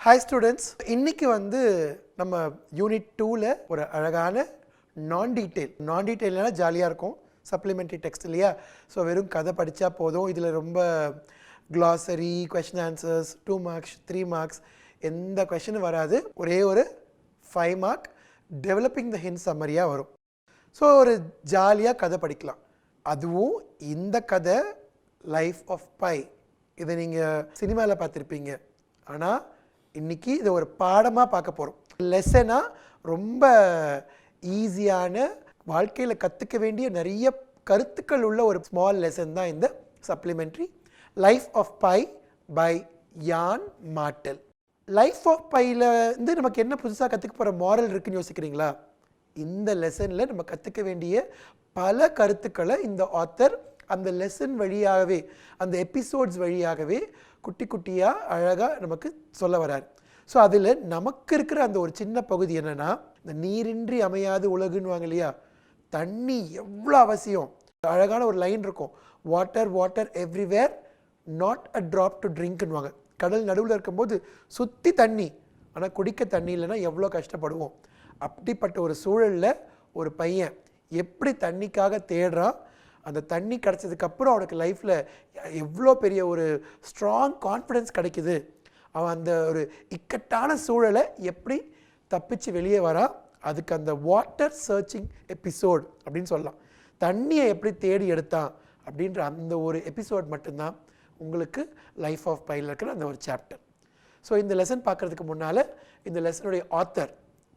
Hi students, இன்னைக்கு நம்ம unit 2ல ஒரு அழகான நான் டீடைல்னா ஜாலியா இருக்கும் சப்ளிமெண்டரி டெக்ஸ்ட் இல்லையா. ஸோ வெறும் கதை படித்தா போதும். இதில் ரொம்ப glossary, question answers, 2 marks, 3 marks எந்த கொஷனும் வராது. ஒரே ஒரு 5 mark டெவலப்பிங் த ஹிண்ட் சம்மரியாக வரும். ஸோ ஒரு ஜாலியாக கதை படிக்கலாம். அதுவும் இந்த கதை லைஃப் ஆஃப் பை. இதை நீங்கள் சினிமாவில் பார்த்துருப்பீங்க. ஆனால் இன்றைக்கி இதை ஒரு பாடமாக பார்க்க போகிறோம். லெசனாக ரொம்ப ஈஸியான வாழ்க்கையில் கற்றுக்க வேண்டிய நிறைய கருத்துக்கள் உள்ள ஒரு ஸ்மால் லெசன் தான் இந்த supplementary life of Pi by Yann Martel. Life of பையில் நமக்கு என்ன புதுசாக கற்றுக்க போகிற மாரல் இருக்குன்னு யோசிக்கிறீங்களா? இந்த லெசனில் நம்ம கற்றுக்க வேண்டிய பல கருத்துக்களை இந்த ஆத்தர் அந்த லெசன் வழியாகவே அந்த எபிசோட்ஸ் வழியாகவே குட்டி குட்டியாக அழகாக நமக்கு சொல்ல வரார். ஸோ அதில் நமக்கு இருக்கிற அந்த ஒரு சின்ன பகுதி என்னென்னா, இந்த நீரின்றி அமையாது உலகுன்னுவாங்க இல்லையா, தண்ணி எவ்வளோ அவசியம். அழகான ஒரு லைன் இருக்கும், water water everywhere not a drop to ட்ரிங்க்னுவாங்க. கடல் நடுவில் இருக்கும்போது சுற்றி தண்ணி, ஆனால் குடிக்க தண்ணி இல்லைன்னா எவ்வளோ கஷ்டப்படுவோம். அப்படிப்பட்ட ஒரு சூழலில் ஒரு பையன் எப்படி தண்ணிக்காக தேடுறான், அந்த தண்ணி கிடச்சதுக்கப்புறம் அவனுக்கு லைஃப்பில் எவ்வளோ பெரிய ஒரு ஸ்ட்ராங் கான்ஃபிடென்ஸ் கிடைக்குது, அவன் அந்த ஒரு இக்கட்டான சூழலை எப்படி தப்பிச்சு வெளியே வரான். அதுக்கு அந்த வாட்டர் சர்ச்சிங் எபிசோட் அப்படின்னு சொல்லலாம். தண்ணியை எப்படி தேடி எடுத்தான் அப்படின்ற அந்த ஒரு எபிசோட் மட்டும்தான் உங்களுக்கு லைஃப் ஆஃப் பையில் இருக்கிற அந்த ஒரு சாப்டர். ஸோ இந்த லெசன் பார்க்குறதுக்கு முன்னால் இந்த லெசனுடைய ஆத்தர்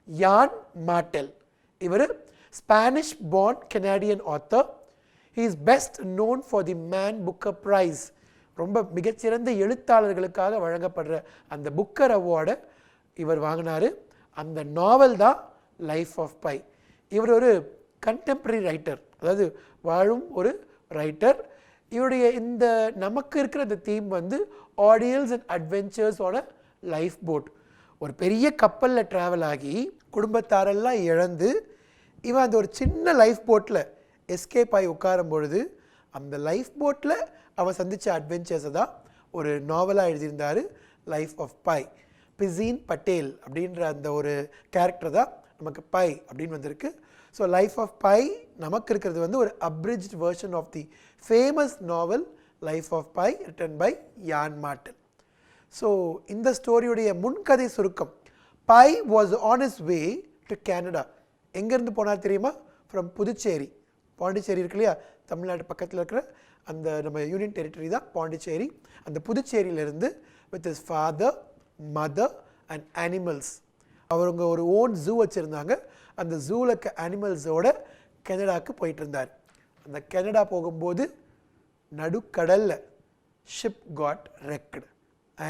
யான் மார்டல். இவர் Spanish born Canadian author. He is best known for the Man Booker Prize. ரொம்ப மிகச்சிறந்த எழுத்தாளர்களுக்காக வழங்கப்படுற அந்த புக்கர் அவார்டை இவர் வாங்கினார். அந்த நாவல் தான் லைஃப் ஆஃப் பை. இவர் ஒரு கண்டெம்பரரி ரைட்டர், அதாவது வாழும் ஒரு ரைட்டர். இவருடைய இந்த நமக்கு இருக்கிற இந்த தீம் ஆடியல்ஸ் அண்ட் அட்வென்ச்சர்ஸோட லைஃப் போட். ஒரு பெரிய கப்பலில் ட்ராவல் ஆகி குடும்பத்தாரெல்லாம் இழந்து இவன் அந்த ஒரு சின்ன லைஃப் போட்டில் எஸ்கேப் ஆகி உட்காரும் பொழுது அந்த லைஃப் போட்டில் அவன் சந்தித்த அட்வென்ச்சர்ஸை தான் ஒரு நாவலாக எழுதியிருந்தார் லைஃப் ஆஃப் பை. பிசீன் பட்டேல் அப்படின்ற அந்த ஒரு கேரக்டர் தான் நமக்கு பை அப்படின்னு வந்திருக்கு. ஸோ லைஃப் ஆஃப் பை நமக்கு இருக்கிறது ஒரு abridged version of the famous novel Life of Pi written by Yann Martel. So இந்த ஸ்டோரியுடைய முன்கதை சுருக்கம், Pi was on his way to Canada. எங்கேருந்து போனார் தெரியுமா? ஃப்ரம் புதுச்சேரி. பாண்டிச்சேரி இருக்கு இல்லையா, தமிழ்நாடு பக்கத்தில் இருக்கிற அந்த நம்ம யூனியன் டெரிட்டரி தான் பாண்டிச்சேரி. அந்த புதுச்சேரியிலேருந்து with his father, mother and animals, அவங்க ஒரு ஓன் ஜூ வச்சுருந்தாங்க. அந்த ஜூவில் இருக்க அனிமல்ஸோட கனடாவுக்கு போயிட்டு இருந்தார். அந்த கனடா போகும்போது நடுக்கடலில் ship got wrecked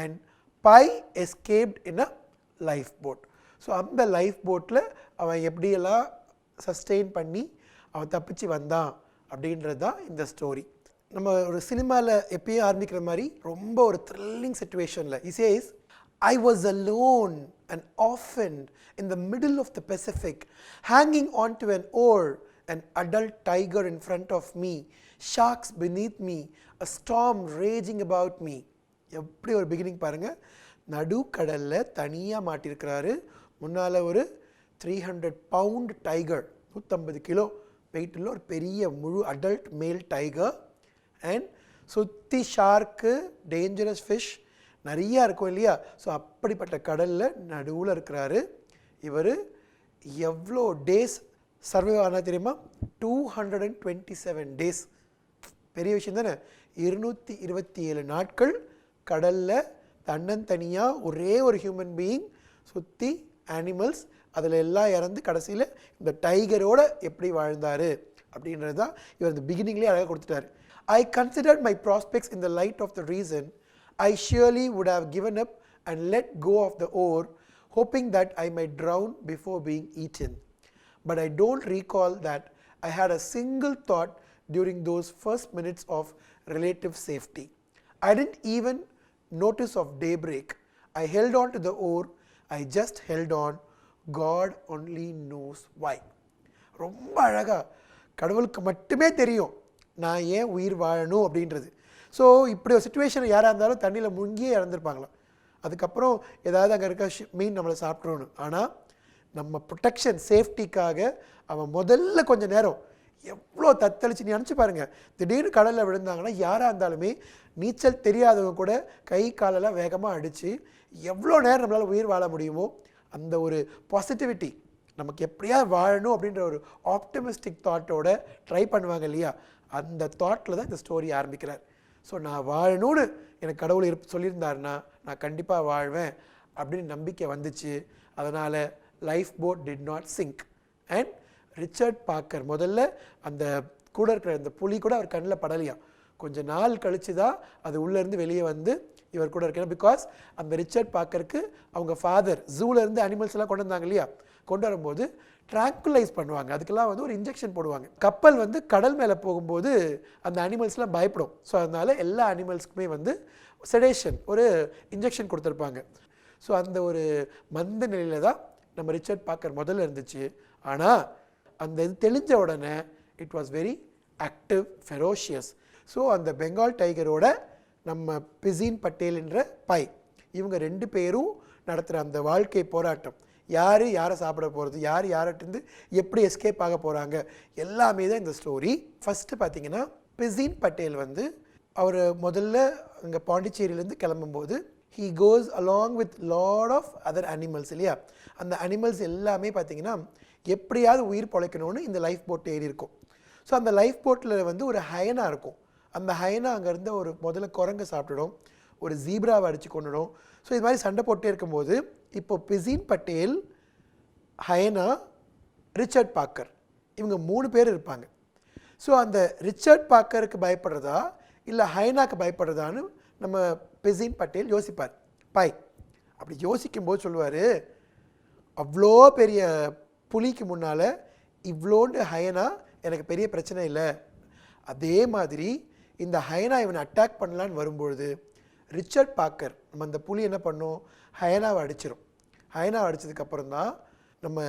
and Pi escaped in a lifeboat. So அந்த லைஃப் போட்டில் அவன் எப்படியெல்லாம் சஸ்டெயின் பண்ணி அவன் தப்பிச்சு வந்தான் அப்படின்றது தான் இந்த ஸ்டோரி. நம்ம ஒரு சினிமாவில் எப்பயும் ஆரம்பிக்கிற மாதிரி ரொம்ப ஒரு thrilling சிச்சுவேஷனில் he says, I was alone and orphaned in the middle of the Pacific, hanging onto an oar, an adult tiger in front of me, sharks beneath me, a storm raging about me. எப்படி ஒரு beginning பாருங்கள். நடுக்கடலில் தனியாக மாட்டியிருக்கிறாரு. முன்னால் ஒரு 300 bound tiger, 150 kilo வெயிட்டில் ஒரு பெரிய முழு அடல்ட் மேல் டைகர். அண்ட் சுற்றி ஷார்க்கு, டேஞ்சரஸ் ஃபிஷ் நிறையா இருக்கும் இல்லையா. ஸோ அப்படிப்பட்ட கடலில் நடுவில் இருக்கிறாரு. இவர் எவ்வளோ டேஸ் சர்வைவ் ஆனால் தெரியுமா? 227 டேஸ். பெரிய விஷயம் தானே. 227 நாட்கள் கடலில் தன்னந்தனியாக ஒரே ஒரு ஹியூமன் பீயிங், சுற்றி அனிமல்ஸ், அதில் எல்லாம் இறந்து கடைசியில் இந்த டைகரோடு எப்படி வாழ்ந்தார் அப்படின்றது தான் இவர் இந்த பிகினிங்லேயே அழகாக கொடுத்துட்டார். I considered my prospects in the light of the reason I surely would have given up and let go of the oar, hoping that I might drown before being eaten. But I don't recall that I had a single thought during those first minutes of relative safety. I didn't even notice of daybreak. I held on to the oar. I just held on. God only knows why. ரொம்ப அழகாக, கடவுளுக்கு மட்டுமே தெரியும் நான் ஏன் உயிர் வாழணும் அப்படின்றது. ஸோ இப்படி ஒரு சுச்சுவேஷன் யாராக இருந்தாலும் தண்ணியில் முங்கியே இறந்துருப்பாங்களாம். அதுக்கப்புறம் ஏதாவது அங்கே இருக்க மீன் நம்மளை சாப்பிட்றோன்னு. ஆனால் நம்ம ப்ரொடெக்ஷன் சேஃப்டிக்காக அவன் முதல்ல கொஞ்சம் நேரம் எவ்வளோ தத்தளிச்சு நீ நினச்சி பாருங்கள். திடீர்னு கடலில் விழுந்தாங்கன்னா யாராக இருந்தாலுமே நீச்சல் தெரியாதவங்க கூட கை காலெல்லாம் வேகமாக அடித்து எவ்வளோ நேரம் நம்மளால் உயிர் வாழ முடியுமோ அந்த ஒரு பாசிட்டிவிட்டி, நமக்கு எப்படியாவது வாழணும் அப்படின்ற ஒரு ஆப்டிமிஸ்டிக் தாட்டோட ட்ரை பண்ணுவாங்க இல்லையா, அந்த தாட்டில் தான் இந்த ஸ்டோரி ஆரம்பிக்கிறார். ஸோ நான் வாழணும்னு எனக்கு கடவுள் சொல்லியிருந்தாருன்னா நான் கண்டிப்பாக வாழ்வேன் அப்படின்னு நம்பிக்கை வந்துச்சு. அதனால் life boat did not sink. And Richard Parker முதல்ல அந்த கூட இருக்கிற அந்த புலி கூட அவர் கண்ணில் படலையாம். கொஞ்சம் நாள் கழித்து தான் அது உள்ளேருந்து வெளியே வந்து இவர் கூட இருக்கணும். பிகாஸ் அந்த ரிச்சர்ட் பார்க்கருக்கு அவங்க ஃபாதர் ஜூலேருந்து அனிமல்ஸ் எல்லாம் கொண்டு வந்தாங்க இல்லையா, கொண்டு வரும்போது ட்ராங்குலைஸ் பண்ணுவாங்க, அதுக்கெல்லாம் வந்து ஒரு இன்ஜெக்ஷன் போடுவாங்க. கப்பல் வந்து கடல் மேலே போகும்போது அந்த அனிமல்ஸ்லாம் பயப்படும். ஸோ அதனால் எல்லா அனிமல்ஸ்க்குமே வந்து செடேஷன் ஒரு இன்ஜெக்ஷன் கொடுத்துருப்பாங்க. ஸோ அந்த ஒரு மந்த நிலையில் தான் நம்ம ரிச்சர்ட் பார்க்கர் முதல்ல இருந்துச்சு. ஆனால் அந்த இது தெளிஞ்ச உடனே it was very active, ferocious. So அந்த பெங்கால் டைகரோட நம்ம பிசின் பட்டேல் என்ற பை, இவங்க 2 பேரும் நடத்துகிற அந்த வாழ்க்கை போராட்டம், யார் யாரை சாப்பிட போகிறது, யார் யார்கிட்டருந்து எப்படி எஸ்கேப் ஆக போகிறாங்க, எல்லாமே தான் இந்த ஸ்டோரி. ஃபஸ்ட்டு பார்த்தீங்கன்னா பிசின் பட்டேல் வந்து அவர் முதல்ல அங்கே பாண்டிச்சேரியிலேருந்து கிளம்பும்போது he goes along with lot of other animals இல்லையா. அந்த அனிமல்ஸ் எல்லாமே பார்த்தீங்கன்னா எப்படியாவது உயிர் பொழைக்கணும்னு இந்த லைஃப் போட் ஏறி இருக்கும். ஸோ அந்த லைஃப் போட்டில் வந்து ஒரு ஹயனா இருக்கும். அந்த ஹயனா அங்கேருந்து ஒரு முதல்ல குரங்கை சாப்பிட்டுடும், ஒரு ஜீப்ராவை அடித்து கொண்டுடும். ஸோ இது மாதிரி சண்டை போட்டே இருக்கும்போது இப்போ பிசின் பட்டேல், ஹயனா, ரிச்சர்ட் பார்க்கர், இவங்க 3 பேர் இருப்பாங்க. ஸோ அந்த ரிச்சர்ட் பார்க்கருக்கு பயப்படுறதா இல்லை ஹயனாக்கு பயப்படுறதான்னு நம்ம பிசின் பட்டேல் யோசிப்பார். பாய் அப்படி யோசிக்கும்போது சொல்லுவார், அவ்வளோ பெரிய புலிக்கு முன்னால் இவ்வளோண்டு ஹயனா எனக்கு பெரிய பிரச்சனை இல்லை. அதே மாதிரி இந்த ஹயனா இவனை அட்டாக் பண்ணலான்னு வரும்பொழுது ரிச்சர்ட் பார்க்கர் நம்ம அந்த புலி என்ன பண்ணும், ஹயனாவை அடிச்சிடும். ஹயனாவை அடித்ததுக்கப்புறம் தான் நம்ம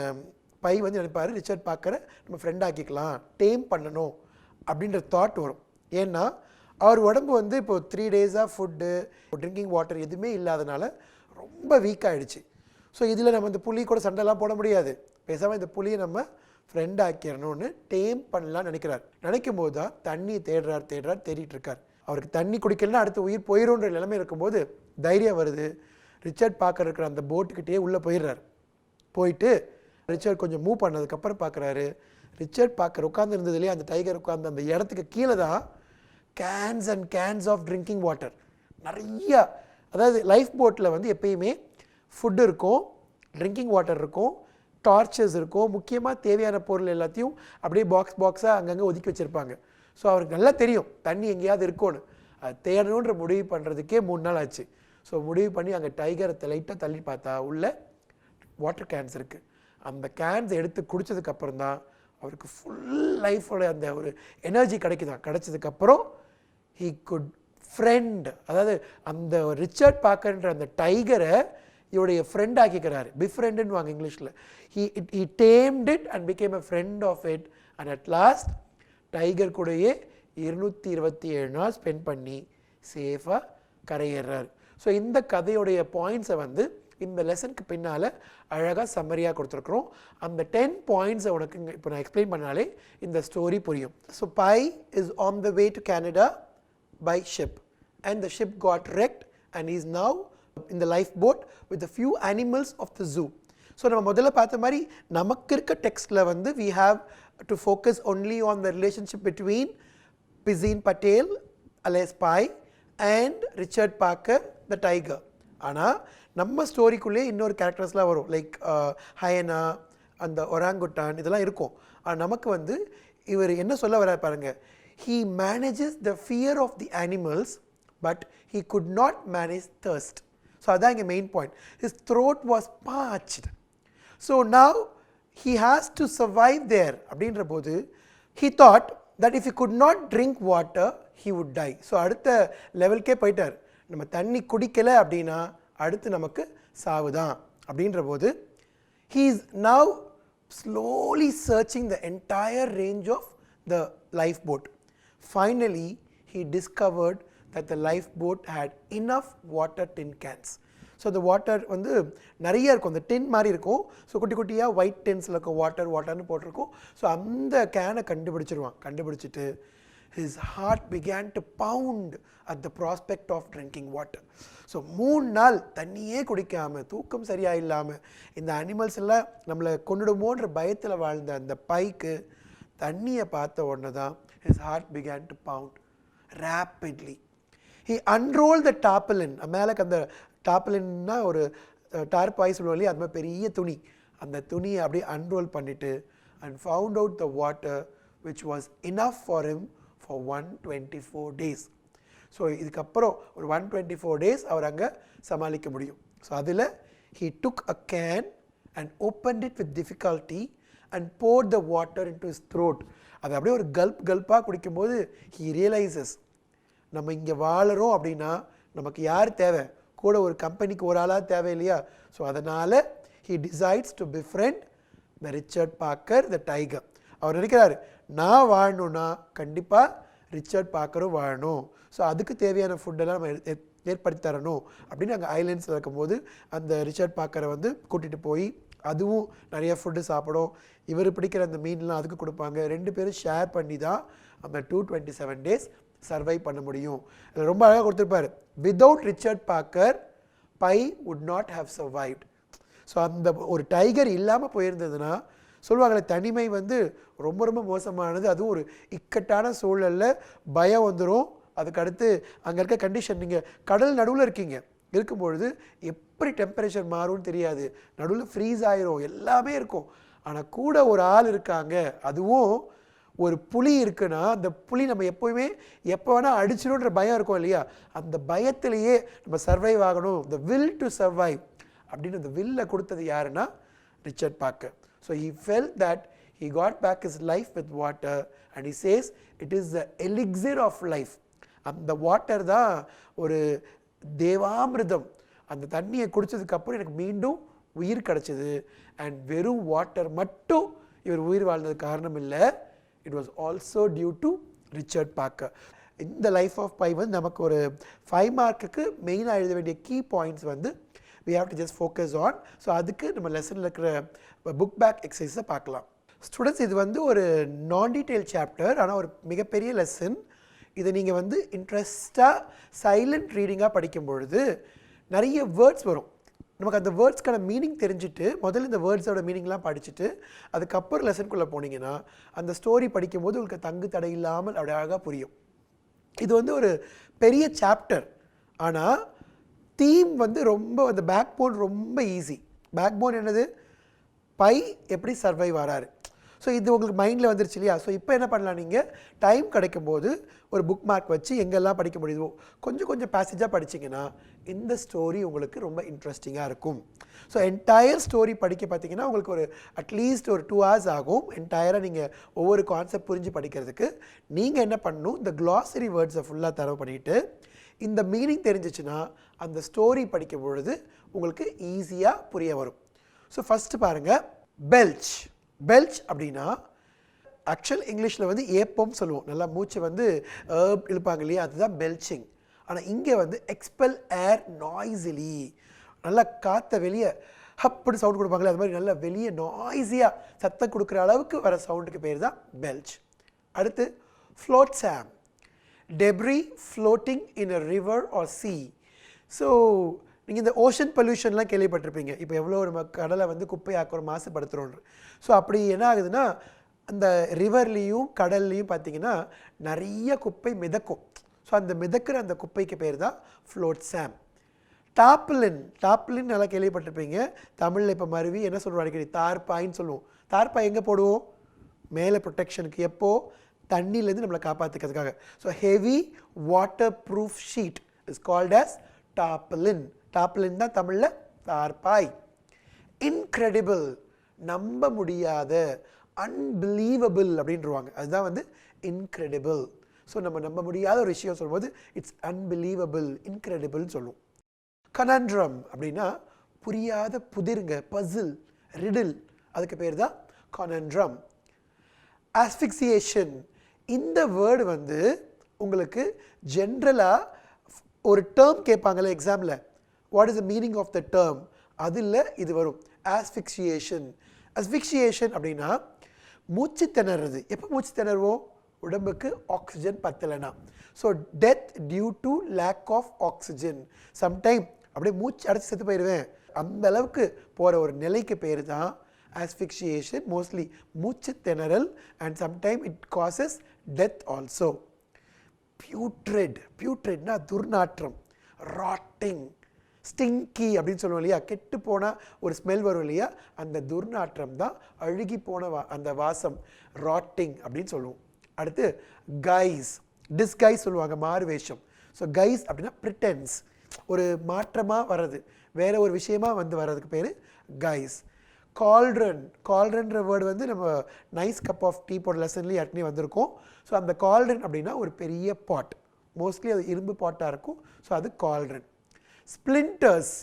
பை வந்து நினைப்பார் ரிச்சர்ட் பார்க்கரை நம்ம ஃப்ரெண்ட் ஆக்கிக்கலாம், டேம் பண்ணணும் அப்படின்ற தாட் வரும். ஏன்னா அவர் உடம்பு வந்து இப்போது 3 டேஸாக ஃபுட்டு, ட்ரிங்கிங் வாட்டர் எதுவுமே இல்லாதனால ரொம்ப வீக் ஆகிடுச்சு. ஸோ இதில் நம்ம இந்த புலி கூட சண்டைலாம் போட முடியாது, பேசாமல் இந்த புலியை நம்ம ஃப்ரெண்ட் ஆக்கிடணும்னு டேம் பண்ணலான்னு நினைக்கும் போது தான் தண்ணி தேடுறார் தேடிட்டு இருக்கார். அவருக்கு தண்ணி குடிக்கலன்னா அடுத்து உயிர் போயிடும்ன்ற நிலைமை இருக்கும்போது தைரியம் வருது. ரிச்சர்ட் பார்க்கற இருக்கிற அந்த போட்டுக்கிட்டே உள்ளே போயிடுறாரு. போயிட்டு ரிச்சர்ட் கொஞ்சம் மூவ் பண்ணதுக்கப்புறம் பார்க்குறாரு, ரிச்சர்ட் பார்க்கற உட்காந்து இருந்ததுலேயே அந்த டைகர் உட்காந்து அந்த இடத்துக்கு கீழே தான் cans and cans of drinking water நிறையா. அதாவது லைஃப் போட்டில் வந்து எப்பயுமே ஃபுட்டு இருக்கும், ட்ரிங்கிங் வாட்டர் இருக்கும், டார்ச்சஸ் இருக்கும், முக்கியமாக தேவையான பொருள் எல்லாத்தையும் அப்படியே பாக்ஸாக அங்கங்கே ஒதுக்கி வச்சுருப்பாங்க. ஸோ அவருக்கு நல்லா தெரியும் தண்ணி எங்கேயாவது இருக்கும்னு. அது தேடணுன்ற முடிவு பண்ணுறதுக்கே 3 நாள் ஆச்சு. ஸோ முடிவு பண்ணி அங்கே டைகரை லைட்டாக தள்ளி பார்த்தா உள்ள வாட்டர் கேன்ஸ் இருக்குது. அந்த கேன்ஸை எடுத்து குடித்ததுக்கப்புறம் தான் அவருக்கு ஃபுல் லைஃபோட அந்த ஒரு எனர்ஜி கிடைச்சதுக்கப்புறம் he could friend, அதாவது அந்த ரிச்சர்ட் பார்க்கர்ன்ற அந்த டைகரை இவருடைய ஃப்ரெண்ட் ஆக்கிக்கிறாரு. பிஃப்ரெண்டுன்னு வாங்க இங்கிலீஷில். he tamed it and became a friend of it and at last tiger கூடயே 227 நாள் ஸ்பெண்ட் பண்ணி சேஃபாக கரையேறாரு. ஸோ இந்த கதையுடைய பாயிண்ட்ஸை வந்து இந்த லெசனுக்கு பின்னால் அழகாக சம்மரியாக கொடுத்துருக்குறோம். அந்த 10 பாயிண்ட்ஸை உனக்கு இப்போ நான் எக்ஸ்பிளைன் பண்ணாலே இந்த ஸ்டோரி புரியும். So Pi is on the way to Canada by ship and the ship got wrecked and he is now in the lifeboat with a few animals of the zoo. So நம்ம முதல்ல பார்த்த மாதிரி நமக்கு இருக்க டெக்ஸ்ட்டில் வந்து we have to focus only on the relationship between Pisin Patel alias Pai and Richard Parker the tiger. ஆனால் நம்ம ஸ்டோரிக்குள்ளே இன்னொரு கேரக்டர்ஸ்லாம் வரும், லைக் ஹயனா, அந்த ஒராங்குட்டான், இதெல்லாம் இருக்கும். ஆனால் நமக்கு வந்து இவர் என்ன சொல்ல வர பாருங்க, he manages the fear of the animals but he could not manage thirst. So அதான் இங்கே main point. his throat was parched, so now he has to survive there. அப்படின்ற போது he thought that if he could not drink water he would die. So அடுத்த லெவல்கே போயிட்டார். நம்ம தண்ணி குடிக்கலை அப்படின்னா அடுத்து நமக்கு சாவு தான். அப்படின்ற போது he is now slowly searching the entire range of the lifeboat. Finally he discovered that the lifeboat had enough water tin cans. So அந்த வாட்டர் வந்து நிறைய இருக்கும், அந்த டின் மாதிரி இருக்கும். ஸோ குட்டி குட்டியாக ஒயிட் டின்ஸில் இருக்கும் வாட்டர்னு போட்டிருக்கும். ஸோ அந்த கேனை கண்டுபிடிச்சிருவான். கண்டுபிடிச்சிட்டு his heart began to pound at the prospect of drinking water. So 3 நாள் தண்ணியே குடிக்காமல், தூக்கம் சரியாக இல்லாமல், இந்த அனிமல்ஸ் எல்லாம் நம்மளை கொண்டுடுமோன்ற பயத்தில் வாழ்ந்த அந்த பைக்கு தண்ணியை பார்த்த உடனே தான் his heart began to pound rapidly. He unrolled the tarpaulin. மேலே அந்த டார்பாலின்னா ஒரு டார்பாய் சொல்லுவோம் இல்லையா, அது மாதிரி பெரிய துணி. அந்த துணியை அப்படியே அன்ரோல் பண்ணிவிட்டு and found out the water which was enough for him for 124 days. So இதுக்கப்புறம் ஒரு 124 days அவர் அங்கே சமாளிக்க முடியும். ஸோ அதில் he took a can and opened it with difficulty and poured the water into his throat. அது அப்படியே ஒரு கல்ப்பாக குடிக்கும்போது he realizes நம்ம இங்கே வாழறோம் அப்படின்னா நமக்கு யார் தேவை, கூட ஒரு கம்பெனிக்கு ஒரு ஆளாக தேவை இல்லையா. ஸோ அதனால் he decides to befriend the Richard Parker the tiger. அவர் நினைக்கிறார், நான் வாழணும்னா கண்டிப்பாக ரிச்சர்ட் பார்க்கரும் வாழணும், ஸோ அதுக்கு தேவையான ஃபுட்டெல்லாம் நம்ம ஏற்படுத்தி தரணும் அப்படின்னு அங்கே ஐலேண்ட்ஸில் இருக்கும்போது அந்த ரிச்சர்ட் பார்க்கரை வந்து கூட்டிகிட்டு போய் அதுவும் நிறைய ஃபுட்டு சாப்பிடும். இவர் பிடிக்கிற அந்த மீன்லாம் அதுக்கு கொடுப்பாங்க. 2 பேரும் ஷேர் பண்ணி தான் அந்த 227 days சர்வைவ் பண்ண முடியும். அதில் ரொம்ப அழகாக கொடுத்துருப்பார், without Richard Parker Pi would not have survived. So அந்த ஒரு டைகர் இல்லாமல் போயிருந்ததுன்னா சொல்லுவாங்களே, தனிமை வந்து ரொம்ப ரொம்ப மோசமானது. அதுவும் ஒரு இக்கட்டான சூழலில் பயம் வந்துடும். அதுக்கடுத்து அங்கே இருக்க கண்டிஷன், நீங்கள் கடல் நடுவில் இருக்கீங்க, இருக்கும்பொழுது எப்படி டெம்பரேச்சர் மாறும்னு தெரியாது, நடுவில் ஃப்ரீஸ் ஆயிரும், எல்லாமே இருக்கும். ஆனால் கூட ஒரு ஆள் இருக்காங்க, அதுவும் ஒரு புலி இருக்குன்னா அந்த புலி நம்ம எப்போவுமே எப்போ வேணால் அடிச்சிடும்ன்ற பயம் இருக்கும் இல்லையா, அந்த பயத்திலேயே நம்ம சர்வைவ் ஆகணும், the will to survive அப்படின்னு அந்த வில்லை கொடுத்தது யாருன்னா Richard Parker. So he felt that he got back his life with water and he says it is the elixir of life. அந்த வாட்டர் தான் ஒரு தேவாமிர்தம். அந்த தண்ணியை குடித்ததுக்கப்புறம் எனக்கு மீண்டும் உயிர் கிடச்சிது. அண்ட் வெறும் வாட்டர் மட்டும் இவர் உயிர் வாழ்ந்தது காரணம் இல்லை, it was also due to Richard Parker. இந்த லைஃப் ஆஃப் பை வந்து நமக்கு ஒரு 5 மார்க்குக்கு மெயினாக எழுத வேண்டிய கீ பாயிண்ட்ஸ் வந்து we have to just focus on. ஸோ அதுக்கு நம்ம லெசனில் இருக்கிற புக் பேக் எக்ஸசைஸை பார்க்கலாம். ஸ்டூடெண்ட்ஸ், இது வந்து ஒரு நான் டீட்டெயில் சாப்டர், ஆனால் ஒரு மிகப்பெரிய லெசன். இதை நீங்கள் வந்து இன்ட்ரெஸ்டாக சைலண்ட் ரீடிங்காக படிக்கும் பொழுது நிறைய வேர்ட்ஸ் வரும். நமக்கு அந்த வேர்ட்ஸ்க்கான மீனிங் தெரிஞ்சுட்டு முதல்ல இந்த வேர்ட்ஸோட மீனிங்லாம் படிச்சுட்டு அதுக்கப்புறம் லெசனுக்குள்ளே போனீங்கன்னா அந்த ஸ்டோரி படிக்கும்போது உங்களுக்கு தங்கு தடை இல்லாமல் அப்படி அழகாக புரியும். இது வந்து ஒரு பெரிய சாப்டர், ஆனால் தீம் வந்து ரொம்ப, அந்த பேக் போன் ரொம்ப ஈஸி. பேக் போன் என்னது, பை எப்படி சர்வைவ் ஆறாரு. ஸோ இது உங்களுக்கு மைண்டில் வந்துருச்சு இல்லையா. ஸோ இப்போ என்ன பண்ணலாம், நீங்கள் டைம் கிடைக்கும்போது ஒரு புக் மார்க் வச்சு எங்கெல்லாம் படிக்க முடியுதோ கொஞ்சம் கொஞ்சம் பேசேஜாக படிச்சிங்கன்னா இந்த ஸ்டோரி உங்களுக்கு ரொம்ப இன்ட்ரெஸ்டிங்காக இருக்கும். ஸோ என்டையர் ஸ்டோரி படிக்க பார்த்தீங்கன்னா உங்களுக்கு ஒரு அட்லீஸ்ட் ஒரு 2 hours ஆகும். என்டையராக நீங்கள் ஒவ்வொரு கான்செப்ட் புரிஞ்சு படிக்கிறதுக்கு. நீங்கள் என்ன பண்ணணும், இந்த க்ளாசரி வேர்ட்ஸை ஃபுல்லாக தரவு பண்ணிவிட்டு இந்த மீனிங் தெரிஞ்சிச்சுன்னா அந்த ஸ்டோரி படிக்கும் பொழுது உங்களுக்கு ஈஸியாக புரிய வரும். ஸோ ஃபஸ்ட்டு பாருங்கள், பெல்ச். பெல்ச் அப்படின்னா ஆக்சுவல் இங்கிலீஷில் வந்து ஏப்பம் சொல்லுவோம், நல்லா மூச்சை வந்து இழுப்பாங்க இல்லையா, அதுதான் பெல்ச்சிங். ஆனால் இங்கே வந்து எக்ஸ்பெல் ஏர் நாய்ஸிலி, நல்லா காற்றை வெளியே அப்படி சவுண்ட் கொடுப்பாங்களே அது மாதிரி நல்லா வெளியே நாய்ஸியாக சத்தம் கொடுக்குற அளவுக்கு வர சவுண்டுக்கு பேர் தான் பெல்ச். அடுத்து float Sam, debris floating in a river or sea. So நீங்கள் இந்த ஓஷன் பொல்யூஷன்லாம் கேள்விப்பட்டிருப்பீங்க. இப்போ எவ்வளோ நம்ம கடலை வந்து குப்பையாக்குறோம், மாசுபடுத்துகிறோன்னு. ஸோ அப்படி என்ன ஆகுதுன்னா அந்த ரிவர்லேயும் கடல்லையும் பார்த்திங்கன்னா நிறைய குப்பை மிதக்கும். ஸோ அந்த மிதக்கிற அந்த குப்பைக்கு பேர் தான் ஃப்ளோட் சாம். டாப்லின், டாப்லின் நல்லா கேள்விப்பட்டிருப்பீங்க. தமிழில் இப்போ மருவி என்ன சொல்கிறோம், அடிக்கடி தார்பாயின்னு சொல்லுவோம். தார்பாய் எங்கே போடுவோம், மேலே ப்ரொடெக்ஷனுக்கு, எப்போது தண்ணியிலேருந்து நம்மளை காப்பாற்றிக்கிறதுக்காக. So heavy waterproof sheet is called as tarpaulin. Tarpaulin தான் தமிழில் தார்பாய். இன்க்ரெடிபிள், நம்ப முடியாத, அன்பிலீவபிள் அப்படின்றவாங்க, அதுதான் வந்து இன்க்ரெடிபிள். ஸோ நம்ம நம்ப முடியாத ஒரு விஷயம் சொல்லும்போது இட்ஸ் அன்பிலீவபிள், இன்க்ரெடிபிள்னு சொல்லுவோம். கனண்ட்ரம் அப்படின்னா புரியாத புதிருங்க, பசில், ரிடில், அதுக்கு பேர் தான் கனண்ட்ரம். ஆஸ்ஃபிக்சியேஷன், இந்த வேர்டு வந்து உங்களுக்கு ஜென்ரலாக ஒரு டேர்ம் கேட்பாங்கள்ல எக்ஸாமில், what is the meaning of the term, அதில் இது வரும். ஆஸ்ஃபிக்சியேஷன். அஸ்ஃபிக்சியேஷன் அப்படின்னா மூச்சு திணறது. எப்போ மூச்சு திணறுவோம்? உடம்புக்கு ஆக்சிஜன் பத்தலைனா. So death due to lack of oxygen. Sometime அப்படியே மூச்சு அடைச்சி செத்து போயிடுவேன், அந்த அளவுக்கு போகிற ஒரு நிலைக்கு பேர் தான் asphyxiation, mostly மூச்சு திணறல், and sometimes it causes death also. Putrid, putridனா துர்நாற்றம், rotting, ஸ்டிங்கி அப்படின்னு சொல்லுவோம் இல்லையா, கெட்டு போனால் ஒரு ஸ்மெல் வரும் இல்லையா, அந்த துர்நாற்றம் தான் அழுகி போன அந்த வாசம், ராட்டிங் அப்படின்னு சொல்லுவோம். அடுத்து கைஸ், டிஸ்கைஸ் சொல்லுவாங்க, மாறு வேஷம். ஸோ கைஸ் அப்படின்னா ப்ரிட்டன்ஸ், ஒரு மாற்றமாக வர்றது, வேற ஒரு விஷயமா வந்து வர்றதுக்கு பேர் கைஸ். கால்ட்ரன், கால்ட்ரன்ற வேர்டு வந்து நம்ம நைஸ் கப் ஆஃப் டீ போட லெசன்லேயே ஏற்கனவே வந்திருக்கோம். ஸோ அந்த கால்ட்ரன் அப்படின்னா ஒரு பெரிய பாட், மோஸ்ட்லி அது இரும்பு பாட்டாக இருக்கும். ஸோ அது cauldron. Splinters,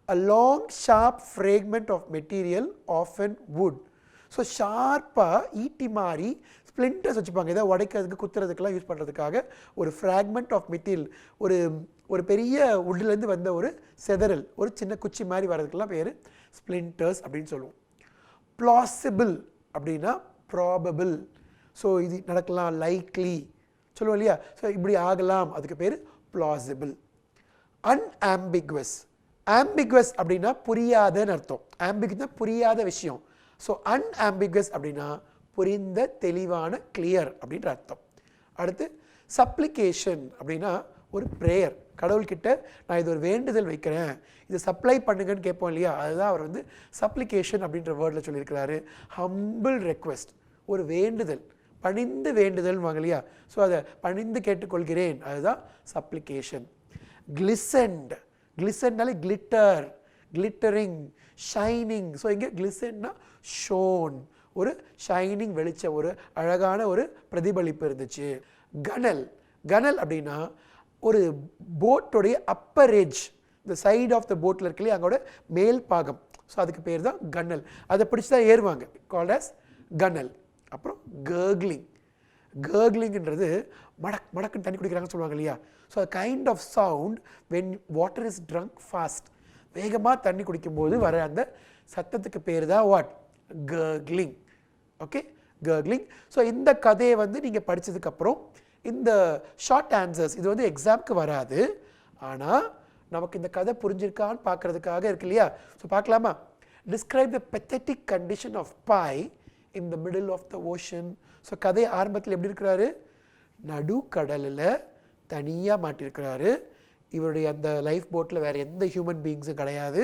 a long sharp fragment of material, often wood. So ஷார்ப்பாக ஈட்டி மாதிரி ஸ்பிளிண்டர்ஸ் வச்சுப்பாங்க, ஏதாவது உடைக்கிறதுக்கு குத்துறதுக்கெல்லாம் யூஸ் பண்ணுறதுக்காக. ஒரு ஃப்ராக்மெண்ட் ஆஃப் மெட்டீரியல், ஒரு பெரிய உட்லேருந்து வந்த ஒரு செதறல், ஒரு சின்ன குச்சி மாதிரி வர்றதுக்கெல்லாம் பேர் ஸ்பிளிண்டர்ஸ் அப்படின்னு சொல்லுவோம். பிளாசிபிள் அப்படின்னா ப்ராபபிள். ஸோ இது நடக்கலாம், லைக்லி சொல்லுவோம் இல்லையா, ஸோ இப்படி ஆகலாம், அதுக்கு பேர் பிளாசிபிள். அன்ஆம்பிகுவஸ், ஆம்பிகுவஸ் அப்படின்னா புரியாதன்னு அர்த்தம். ஆம்பிகுவஸ்னா புரியாத விஷயம். ஸோ அன்ஆம்பிகுவஸ் அப்படின்னா புரிந்த, தெளிவான, கிளியர் அப்படின்ற அர்த்தம். அடுத்து சப்ளிகேஷன் அப்படின்னா ஒரு ப்ரேயர், கடவுள்கிட்ட நான் இது ஒரு வேண்டுதல் வைக்கிறேன், இது சப்ளை பண்ணுங்கன்னு கேட்போம் இல்லையா, அதுதான் அவர் வந்து சப்ளிகேஷன் அப்படின்ற வேர்டில் சொல்லியிருக்கிறாரு. ஹம்பிள் ரெக்வெஸ்ட், ஒரு வேண்டுதல், பணிந்து வேண்டுதல் வாங்க இல்லையா, ஸோ அதை பணிந்து கேட்டுக்கொள்கிறேன், அதுதான் சப்ளிகேஷன். கிளிசன்ட், கிளிசன்னாலே கிளிட்டர், கிளிட்டரிங், ஷைனிங். ஸோ இங்கே கிளிசன்னா ஷோன், ஒரு ஷைனிங் வெளிச்சம், ஒரு அழகான ஒரு பிரதிபலிப்பு இருந்துச்சு. கனல், கனல் அப்படின்னா ஒரு போட்டோடைய அப்பர் எட்ஜ், இந்த சைடு ஆஃப் த போட்டில் இருக்கு இல்லையா, அங்கோட மேல் பாகம். ஸோ அதுக்கு பேர் தான் கனல், அதை பிடிச்சி தான் ஏறுவாங்க, கால்ட் ஆஸ் கனல். அப்புறம் கர்க்லிங், கர்க்லிங்ன்றது மடக் மடக்குன்னு தண்ணி குடிக்கிறாங்கன்னு சொல்லுவாங்க இல்லையா, ஸோ அது kind of sound when water is drunk fast, வேகமாக தண்ணி குடிக்கும்போது வர அந்த சத்தத்துக்கு பேர் தான் what, gargling. Okay, gargling. So இந்த கதையை வந்து நீங்கள் படித்ததுக்கப்புறம் இந்த ஷார்ட் ஆன்சர்ஸ், இது வந்து எக்ஸாமுக்கு வராது, ஆனால் நமக்கு இந்த கதை புரிஞ்சிருக்கான்னு பார்க்குறதுக்காக இருக்கு இல்லையா. ஸோ பார்க்கலாமா? Describe the pathetic condition of Pi in the middle of the ocean. So கதை ஆரம்பத்தில் எப்படி இருக்கிறாரு? நடு கடலில் தனியாக மாட்டியிருக்கிறாரு. இவருடைய அந்த லைஃப் போட்டில் வேறு எந்த ஹியூமன் பீயிங்ஸும் கிடையாது.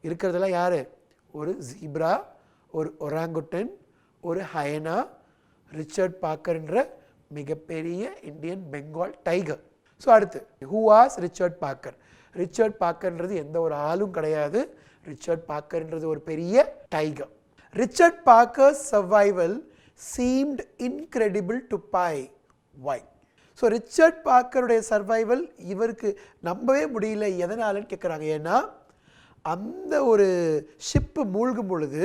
இருக்கிறதெல்லாம் யார்? ஒரு ஜீப்ரா, ஒரு ஒராங்குட்டன், ஒரு ஹயனா, ரிச்சர்ட் பார்க்கர்ன்ற மிகப்பெரிய இந்தியன் பெங்கால் டைகர். ஸோ அடுத்து who was Richard Parker? Richard பார்க்கர்ன்றது எந்த ஒரு ஆளும் கிடையாது, ரிச்சர்ட் பார்க்கர்ன்றது ஒரு பெரிய tiger. Richard Parker survival seemed incredible to Pi. Why? So Richard பார்க்கருடைய சர்வைவல் இவருக்கு நம்பவே முடியல, எதனாலன்னு கேட்குறாங்க. ஏன்னா அந்த ஒரு ஷிப்பு மூழ்கும் பொழுது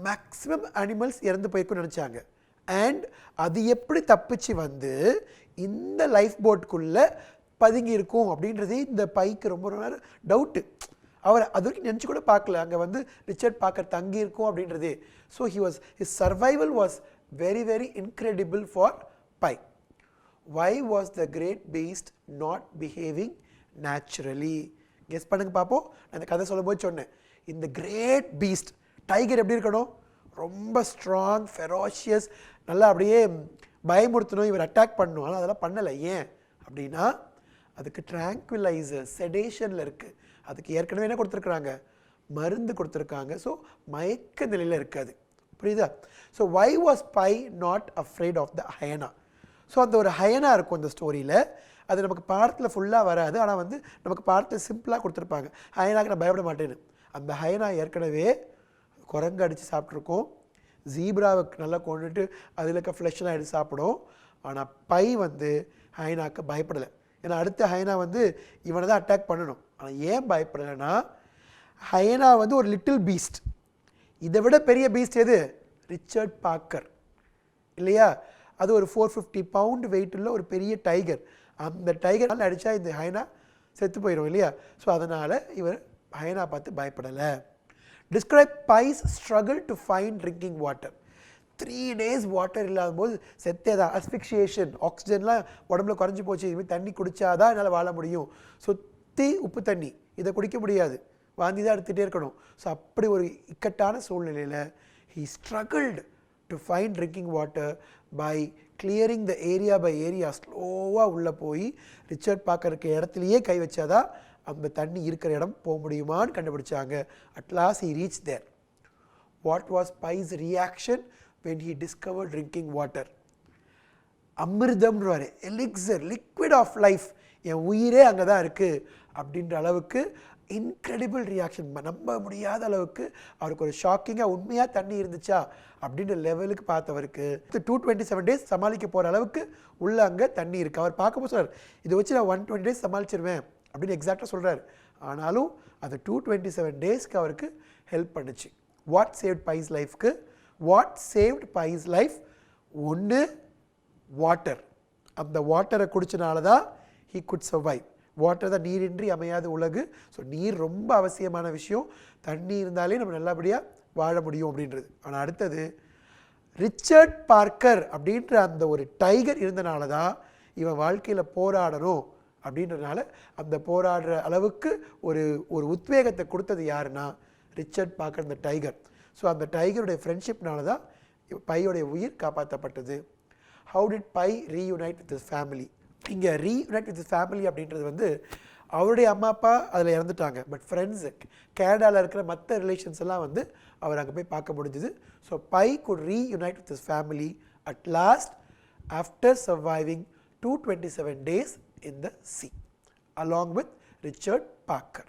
மேக்ஸிமம் அனிமல்ஸ் இறந்து போயிருக்குன்னு நினச்சாங்க. அண்ட் அது எப்படி தப்பிச்சு வந்து இந்த லைஃப் போட்டுக்குள்ளே பதுங்கி இருக்கும் அப்படின்றதே இந்த பைக்கு ரொம்ப நேரம் டவுட்டு. அவர் அது வரைக்கும் நினச்சி கூட பார்க்கல அங்கே வந்து ரிச்சர்ட் பார்க்கர் தங்கி இருக்கும் அப்படின்றதே. So his survival was very very incredible for Pi. Why was the great beast not behaving naturally? Guess பண்ணுங்க பார்ப்போம். நான் இந்த கதை சொல்லும்போது சொன்னேன், இந்த கிரேட் பீஸ்ட் டைகர் எப்படி இருக்கணும்? ரொம்ப ஸ்ட்ராங், ஃபெரோஷியஸ், நல்லா அப்படியே பயமுறுத்தணும், இவர் அட்டாக் பண்ணணும். ஆனால் அதெல்லாம் பண்ணலை. ஏன் அப்படின்னா அதுக்கு ட்ராங்குலைசர், செடேஷனில் இருக்குது. அதுக்கு ஏற்கனவே என்ன கொடுத்துருக்குறாங்க? மருந்து கொடுத்துருக்காங்க. ஸோ மயக்க நிலையில் இருக்காது. புரியுதா? So why was Pi not afraid of the hyena? So அந்த ஒரு ஹயனா இருக்கும் அந்த ஸ்டோரியில். அது நமக்கு பாடத்தில் ஃபுல்லாக வராது, ஆனால் வந்து நமக்கு பாடத்தில் சிம்பிளாக கொடுத்துருப்பாங்க. ஹயனாக்கு நான் பயப்பட மாட்டேன்னு. அந்த ஹயனா ஏற்கனவே குரங்கு அடித்து சாப்பிட்ருக்கோம், ஜீப்ராவை நல்லா கொண்டுட்டு அதில் இருக்க ஃப்ளஷ்லாம் எடுத்து சாப்பிடும். ஆனால் பை வந்து ஹயனாக்கு பயப்படலை. ஏன்னா அடுத்த ஹயனா வந்து இவனை தான் அட்டாக் பண்ணணும். ஆனால் ஏன் பயப்படலைன்னா ஹயனா வந்து ஒரு லிட்டில் பீஸ்ட். இதை விட பெரிய பீஸ்ட் எது? ரிச்சர்ட் பார்க்கர் இல்லையா? அது ஒரு 450 பவுண்ட் வெயிட் உள்ள ஒரு பெரிய டைகர். அந்த டைகர் அடித்தா இந்த ஹயனா செத்து போயிடும் இல்லையா. ஸோ அதனால் இவர் ஹயனா பார்த்து பயப்படலை. Describe Pi's struggle to find drinking water. 3 days water இல்லாத போது செத்தேதான், அஸ்பிக்ஷியேஷன், ஆக்சிஜன்லாம் உடம்புல குறைஞ்சி போச்சு, இதுமாதிரி தண்ணி குடித்தாதான் என்னால் வாழ முடியும், சுற்றி உப்பு தண்ணி, இதை குடிக்க முடியாது, வாந்தி தான் எடுத்துகிட்டே இருக்கணும். ஸோ அப்படி ஒரு இக்கட்டான சூழ்நிலையில் he struggled to find drinking water by clearing the area by area. ஸ்லோவாக உள்ளே போய் ரிச்சர்ட் பார்க்கறக்கு இடத்துலையே கை வச்சாதான் அந்த தண்ணி இருக்கிற இடம் போக முடியுமான்னு கண்டுபிடிச்சாங்க. At last he reached there. What was Pi's reaction when he discovered drinking water? அமிர்தம்ன்றாரு, எலிக்சர், லிக்விட் ஆஃப் லைஃப், என் உயிரே அங்கே தான் இருக்குது அப்படின்ற அளவுக்கு இன்க்ரெடிபிள் ரியாக்ஷன். நம்ப முடியாத அளவுக்கு அவருக்கு ஒரு ஷாக்கிங்காக உண்மையாக தண்ணி இருந்துச்சா அப்படின்ற லெவலுக்கு பார்த்தவருக்கு 227 days சமாளிக்க போகிற அளவுக்கு உள்ள அங்கே தண்ணி இருக்குது. அவர் பார்க்கும்போது சொல்கிறார், இதை வச்சு நான் 120 days சமாளிச்சிருவேன் அப்படின்னு எக்ஸாக்டாக சொல்கிறார். ஆனாலும் அது 227 daysக்கு அவருக்கு ஹெல்ப் பண்ணுச்சு. வாட் சேவ்ட் பைஸ் லைஃப்க்கு? What saved Pi's life? ஒன்று வாட்டர். அந்த வாட்டரை குடிச்சனால தான் he could survive. வாட்டர் தான் நீரின்றி அமையாத உலகு. ஸோ நீர் ரொம்ப அவசியமான விஷயம். தண்ணி இருந்தாலே நம்ம நல்லபடியாக வாழ முடியும் அப்படின்றது. ஆனால் அடுத்தது ரிச்சர்ட் பார்க்கர் அப்படின்ற அந்த ஒரு டைகர் இருந்தனால தான் இவன் வாழ்க்கையில் போராடணும் அப்படின்றதுனால அந்த போராடுற அளவுக்கு ஒரு ஒரு உத்வேகத்தை கொடுத்தது யாருன்னா ரிச்சர்ட் பார்க்கர், அந்த டைகர். ஸோ அந்த டைகருடைய ஃப்ரெண்ட்ஷிப்னால தான் பையோடைய உயிர் காப்பாற்றப்பட்டது. How did Pi reunite with his family? இங்கே ரீயூனைட் வித் ஹிஸ் ஃபேமிலி அப்படின்றது வந்து அவருடைய அம்மா அப்பா அதில் இறந்துட்டாங்க. பட் ஃப்ரெண்ட்ஸு, கேனடாவில் இருக்கிற மற்ற ரிலேஷன்ஸ் எல்லாம் வந்து அவர் அங்கே போய் பார்க்க முடிஞ்சுது. So Pi got reunite with his family at last after surviving 227 days in the sea along with Richard Parker.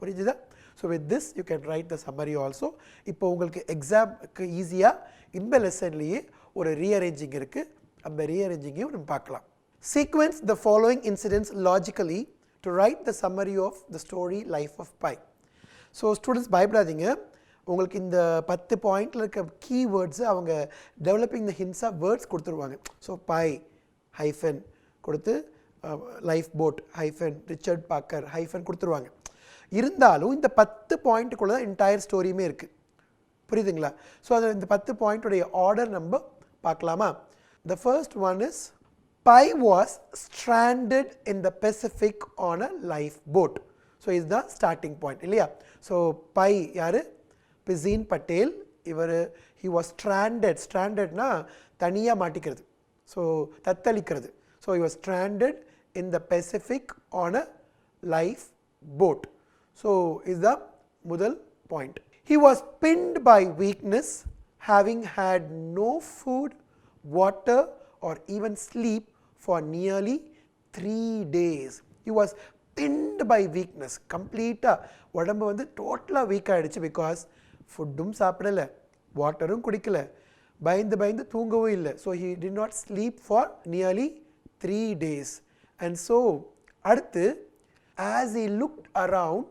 புரிஞ்சுதா? So with this you can write the summary also. இப்போ உங்களுக்கு எக்ஸாமுக்கு ஈஸியாக இந்த லெசன்லேயே ஒரு ரீஅரேஞ்சிங் இருக்குது. அந்த ரீஅரேஞ்சிங்கையும் நம்ம பார்க்கலாம். Sequence the following incidents logically to write the summary of the story life of Pi. So students பயப்படாதீங்க, உங்களுக்கு இந்த 10 பாயிண்டில் இருக்க கீவேர்ட்ஸு அவங்க டெவலப்பிங் த ஹின்ஸாக வேர்ட்ஸ் கொடுத்துருவாங்க. ஸோ பை ஹைஃபன் கொடுத்து life boat hyphen Richard Parker hyphen கொடுத்துருவாங்க. இருந்தாலும் இந்த 10 பாயிண்ட்டுக்குள்ளே தான் என்டையர் ஸ்டோரியுமே இருக்குது. புரியுதுங்களா? ஸோ அது இந்த 10 பாயிண்ட்டுடைய ஆர்டர் நம்ம பார்க்கலாமா? The first one is Pi was stranded in the Pacific on a lifeboat. So is the starting point இல்லையா? ஸோ Pi யார்? பிசின் பட்டேல். இவர் he was stranded. strandedனா தனியாக மாட்டிக்கிறது, ஸோ தத்தளிக்கிறது. So he was stranded in the Pacific on a lifeboat. So is the முதல் point. He was pinned by weakness, having had no food, water or even sleep for nearly 3 days. He was pinned by weakness. கம்ப்ளீட்டாக உடம்பு வந்து டோட்டலாக week ஆகிடுச்சு. Because ஃபுட்டும் சாப்பிடலை, வாட்டரும் குடிக்கலை, பயந்து பயந்து தூங்கவும் இல்லை. So he did not sleep for nearly 3 days. And so அடுத்து as he looked around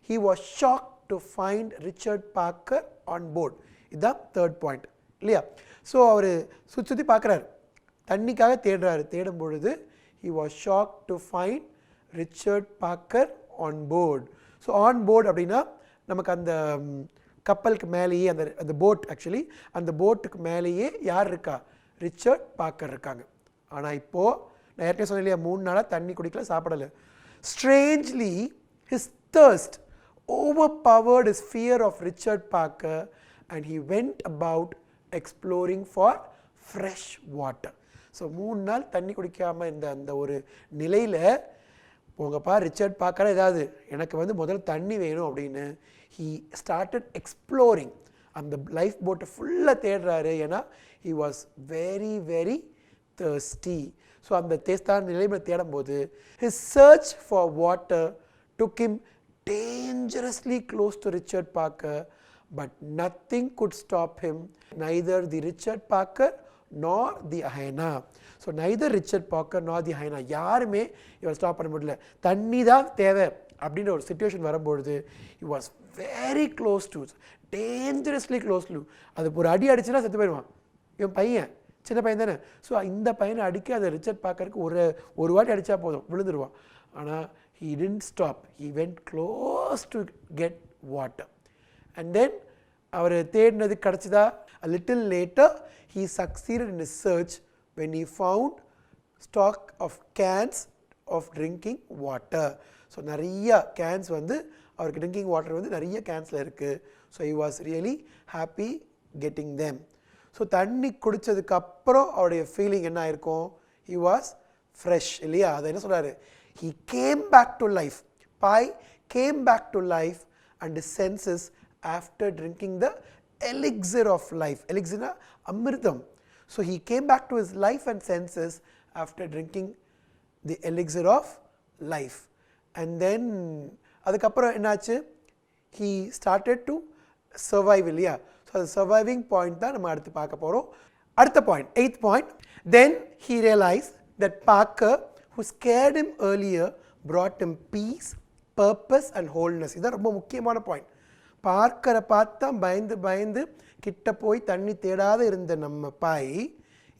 he was shocked to find Richard Parker on board. இதுதான் தேர்ட் பாயிண்ட் இல்லையா? ஸோ அவர் சுற்றி பார்க்குறாரு, தண்ணிக்காக தேடுறாரு. தேடும் பொழுது he was shocked to find Richard Parker on board. So on board அப்படின்னா நமக்கு அந்த கப்பலுக்கு மேலேயே அந்த போட், ஆக்சுவலி அந்த போட்டுக்கு மேலேயே யார் இருக்கா? ரிச்சர்ட் பார்க்கர் இருக்காங்க. ஆனால் இப்போது நான் ஏற்கனவே சொன்னேன் இல்லையா, 3 நாளாக தண்ணி குடிக்கல, சாப்பிடலை. Strangely his thirst overpowered his fear of Richard Parker and he went about exploring for fresh water. So 3 நாள் தண்ணி குடிக்காமல் இருந்த அந்த ஒரு நிலையில் போங்கப்பா ரிச்சர்ட் பார்க்கற ஏதாவது எனக்கு வந்து முதல்ல தண்ணி வேணும் அப்படின்னு he started exploring. அந்த லைஃப் போட்டை ஃபுல்லாக தேடுறாரு. ஏன்னா he was very very thirsty. So அந்த தேஸ்தான நிலைமையில் தேடும்போது his search for water took him dangerously close to Richard Parker, but nothing could stop him, neither the Richard Parker nor the hyena. So neither Richard Parker nor the hyena, யாருமே இவர் stop பண்ண முடியல. தண்ணி தான் தேவை அப்படின்ற ஒரு situation வரும்பொழுது he was very close to, dangerously close to. அது ஒரு அடி அடிச்சுன்னா செத்து போயிடுவான். இவன் பையன் சின்ன பையன் தானே. ஸோ இந்த பையனை அடிக்க அதை ரிச்சர்ட் பார்க்கறதுக்கு ஒரு வாட்டி அடித்தா போதும் விழுந்துருவான். ஆனால் he didn't stop. He went close to get water. And then அவர் தேடினது கிடச்சிதா. A little later he succeeded in his search when he found stock of cans of drinking water. So நிறைய கேன்ஸ் வந்து அவருக்கு ட்ரிங்கிங் வாட்டர் வந்து நிறைய கேன்ஸில் இருக்குது. So he was really happy getting them. So தண்ணி குடித்ததுக்கப்புறம் அவருடைய ஃபீலிங் என்ன ஆயிருக்கும்? he was fresh இல்லையா? அதை என்ன சொல்கிறாரு? he came back to life. Pi came back to life and his senses after drinking the elixir of life. Elixir na amritam. So he came back to his life and senses after drinking the elixir of life. And then அதுக்கப்புறம் என்னாச்சு? he started to survive இல்லையா? So அது surviving point தான் நம்ம அடுத்து பார்க்க போகிறோம். அடுத்த point, 8th point. then he realized that Parker who scared him earlier brought him peace, purpose and wholeness. இதுதான் ரொம்ப முக்கியமான பாயிண்ட். பார்க்கரை பார்த்தா பயந்து பயந்து கிட்ட போய் தண்ணி தேடாத இருந்த நம்ம பாய்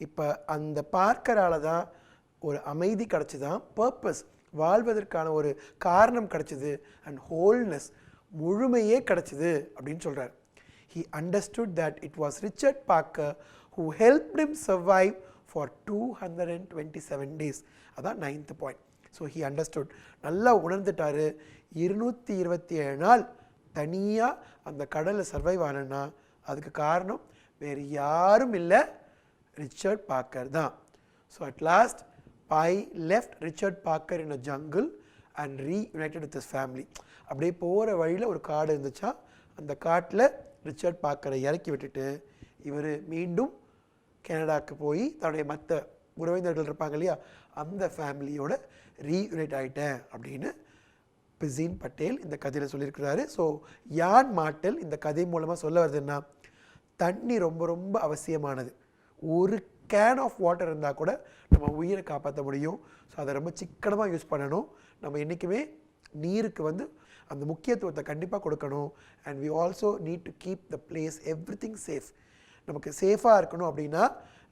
இப்போ அந்த பார்க்கரால் தான் ஒரு அமைதி கிடச்சிதான், பர்பஸ் வாழ்வதற்கான ஒரு காரணம் கிடச்சிது, அண்ட் ஹோல்னஸ் முழுமையே கிடச்சிது அப்படின்னு சொல்கிறார். he understood that it was Richard Parker who helped him survive for 227 days. அதான் 9th point. So he understood, நல்லா உணர்ந்துட்டார். 227 நாள் தனியாக அந்த கடலில் சர்வைவ் ஆனா அதுக்கு காரணம் வேறு யாரும் இல்லை, ரிச்சர்ட் பார்க்கர் தான். So at last Pi left Richard Parker in a jungle and reunited with his family. அப்படியே போகிற வழியில் ஒரு காடு இருந்துச்சா, அந்த காட்டில் ரிச்சர்ட் பார்க்கரை இறக்கி விட்டுட்டு இவர் மீண்டும் கனடாவுக்கு போய் தன்னுடைய மற்ற உறவினர்கள் இருப்பாங்க இல்லையா, அந்த ஃபேமிலியோட ரீயூனைட் ஆகிட்டேன் அப்படின்னு பிசின் பட்டேல் இந்த கதையில் சொல்லியிருக்கிறாரு. ஸோ யான் மாட்டல் இந்த கதை மூலமாக சொல்ல வருதுன்னா, தண்ணி ரொம்ப ரொம்ப அவசியமானது. ஒரு கேன் ஆஃப் வாட்டர் இருந்தால் கூட நம்ம உயிரை காப்பாற்ற முடியும். ஸோ அதை ரொம்ப சிக்கனமாக யூஸ் பண்ணணும். நம்ம என்றைக்குமே நீருக்கு வந்து அந்த முக்கியத்துவத்தை கண்டிப்பாக கொடுக்கணும். And we also need to keep the place everything safe. நமக்கு சேஃபாக இருக்கணும் அப்படின்னா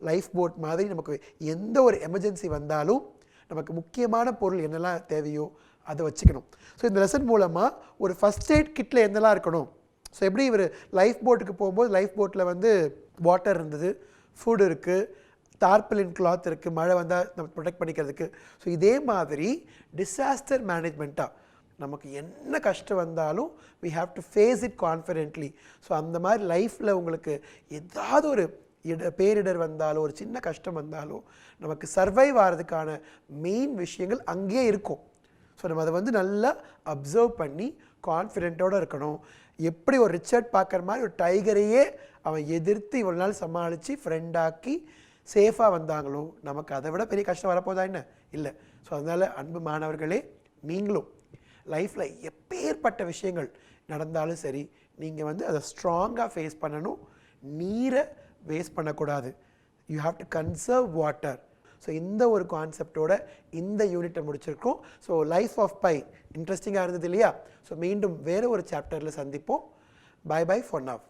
லைஃப் போட் மாதிரி நமக்கு எந்த ஒரு எமர்ஜென்சி வந்தாலும் நமக்கு முக்கியமான பொருள் என்னெல்லாம் தேவையோ அதை வச்சுக்கணும். ஸோ இந்த லெசன் மூலமாக ஒரு ஃபஸ்ட் எய்ட் கிட்டில் என்னெல்லாம் இருக்கணும். ஸோ எப்படி இவர் லைஃப் போட்டுக்கு போகும்போது லைஃப் போட்டில் வந்து வாட்டர் இருந்தது, ஃபுட் இருக்குது, டார்பலின் கிளாத் இருக்குது, மழை வந்தால் நம்ம ப்ரொடெக்ட் பண்ணிக்கிறதுக்கு. ஸோ இதே மாதிரி டிசாஸ்டர் மேனேஜ்மெண்ட்டாக நமக்கு என்ன கஷ்டம் வந்தாலும் we have to face it confidently. So அந்த மாதிரி லைஃப்பில் உங்களுக்கு ஏதாவது ஒரு பேரிடர் வந்தாலும் ஒரு சின்ன கஷ்டம் வந்தாலும் நமக்கு சர்வைவ் ஆகிறதுக்கான மெயின் விஷயங்கள் அங்கேயே இருக்கும். ஸோ நம்ம அதை வந்து நல்லா அப்சர்வ் பண்ணி கான்ஃபிடென்ட்டோடு இருக்கணும். எப்படி ஒரு ரிச்சர்ட் பார்க்கற மாதிரி ஒரு டைகரையே அவன் எதிர்த்து இவ்வளோ நாள் சமாளித்து ஃப்ரெண்டாக்கி சேஃபாக வந்தாங்களோ நமக்கு அதை விட பெரிய கஷ்டம் வரப்போதா என்ன? இல்லை. ஸோ அதனால் அன்பு மாணவர்களே, நீங்களும் லைஃப்பில் எப்பேற்பட்ட விஷயங்கள் நடந்தாலும் சரி, நீங்கள் வந்து அதை ஸ்ட்ராங்காக ஃபேஸ் பண்ணணும். நீரை வேஸ்ட் பண்ணக்கூடாது. You have to conserve water. So இந்த ஒரு கான்செப்டோட இந்த யூனிட்டை முடிச்சிருக்கோம். ஸோ லைஃப் ஆஃப் பை இன்ட்ரெஸ்டிங்காக இருந்தது இல்லையா? ஸோ மீண்டும் வேறு ஒரு சாப்டரில் சந்திப்போம். Bye bye for now.